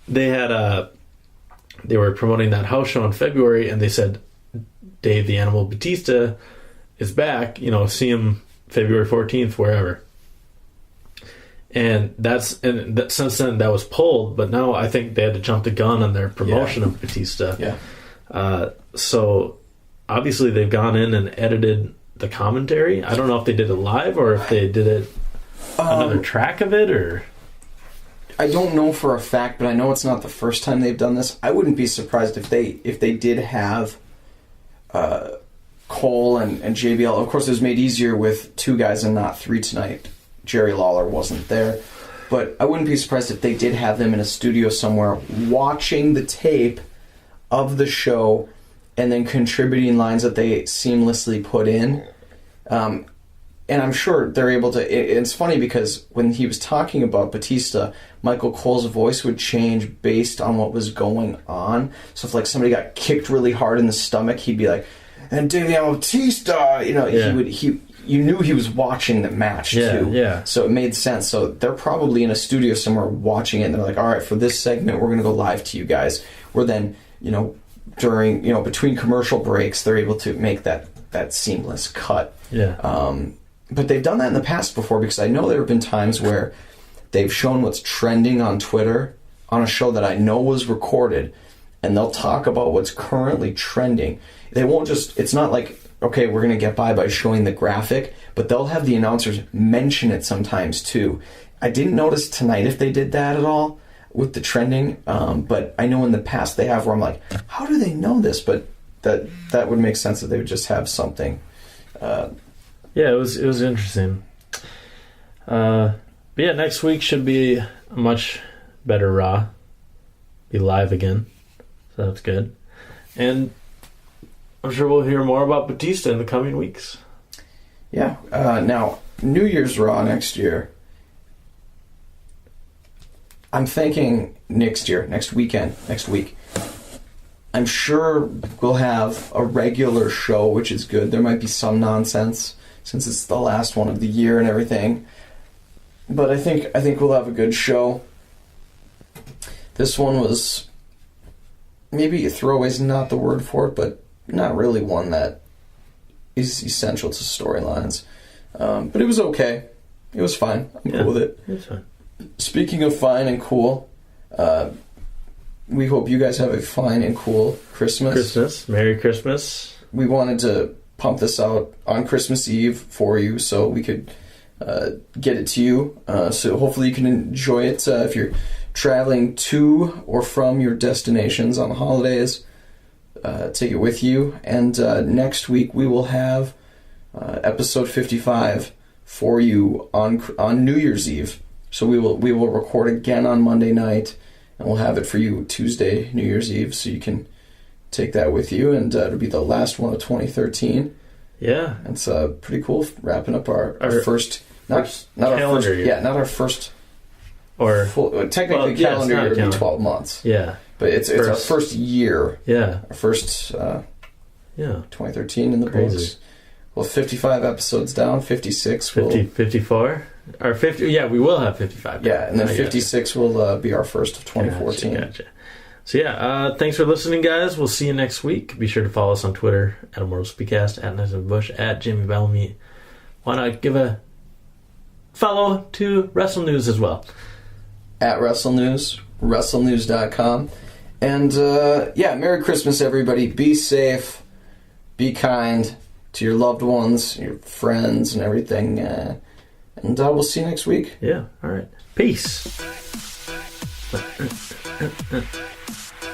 They had they were promoting that house show in February, and they said Dave the Animal Batista is back. You know, see him February 14th, wherever. And since then that was pulled, but now I think they had to jump the gun on their promotion of Batista. Yeah. So obviously they've gone in and edited the commentary. I don't know if they did it live or if they did it another track of it, or I don't know for a fact, but I know it's not the first time they've done this. I wouldn't be surprised if they did have Cole and JBL. Of course, it was made easier with 2 guys and not 3 tonight. Jerry Lawler wasn't there. But I wouldn't be surprised if they did have them in a studio somewhere watching the tape of the show and then contributing lines that they seamlessly put in. And I'm sure they're able to... It's funny because when he was talking about Batista, Michael Cole's voice would change based on what was going on. So if like somebody got kicked really hard in the stomach, he'd be like, "And Daniel Batista," you know, you knew he was watching the match too. Yeah. So it made sense. So they're probably in a studio somewhere watching it, and they're like, "All right, for this segment, we're going to go live to you guys." Where then, during, between commercial breaks, they're able to make that seamless cut. Yeah. But they've done that in the past before, because I know there have been times where they've shown what's trending on Twitter on a show that I know was recorded, and they'll talk about what's currently trending. They won't just... It's not like, okay, we're going to get by showing the graphic, but they'll have the announcers mention it sometimes too. I didn't notice tonight if they did that at all with the trending, but I know in the past they have where I'm like, how do they know this? But that would make sense that they would just have something. Yeah, it was interesting. But yeah, next week should be a much better Raw. Be live again, so that's good. And I'm sure we'll hear more about Batista in the coming weeks. Yeah. Now, New Year's Raw next year. I'm thinking next week. I'm sure we'll have a regular show, which is good. There might be some nonsense since it's the last one of the year and everything. But I think we'll have a good show. This one was maybe a throwaway is not the word for it, but not really one that is essential to storylines. But it was okay. It was fine. I'm cool with it. It was fine. Speaking of fine and cool, we hope you guys have a fine and cool Christmas. Merry Christmas. We wanted to pump this out on Christmas Eve for you so we could get it to you. So hopefully you can enjoy it if you're traveling to or from your destinations on the holidays. Take it with you. And next week we will have episode 55 for you on New Year's Eve. So we will record again on Monday night, and we'll have it for you Tuesday, New Year's Eve, so you can take that with you. And it'll be the last one of 2013. Yeah, it's pretty cool wrapping up our first not calendar year. Yeah, not our first or full, technically calendar year would be 12 months. Yeah, but it's our first year. Yeah, our first 2013 in the books. Well, 55 episodes down, 56 54 or 50. Yeah, we will have 55. Yeah, and then 56 will be our first of 2014. Gotcha. So yeah, thanks for listening, guys. We'll see you next week. Be sure to follow us on Twitter at ImmortalsPcast, at Nathan Bush, at Jimmy Bellamy. Why not give a follow to Wrestle News as well? At Wrestle News, WrestleNews.com. And Merry Christmas, everybody. Be safe. Be kind to your loved ones, your friends, and everything. And we'll see you next week. Yeah, all right. Peace.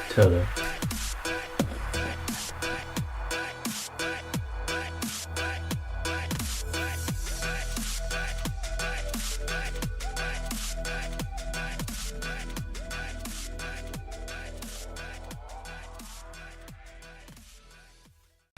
Toto.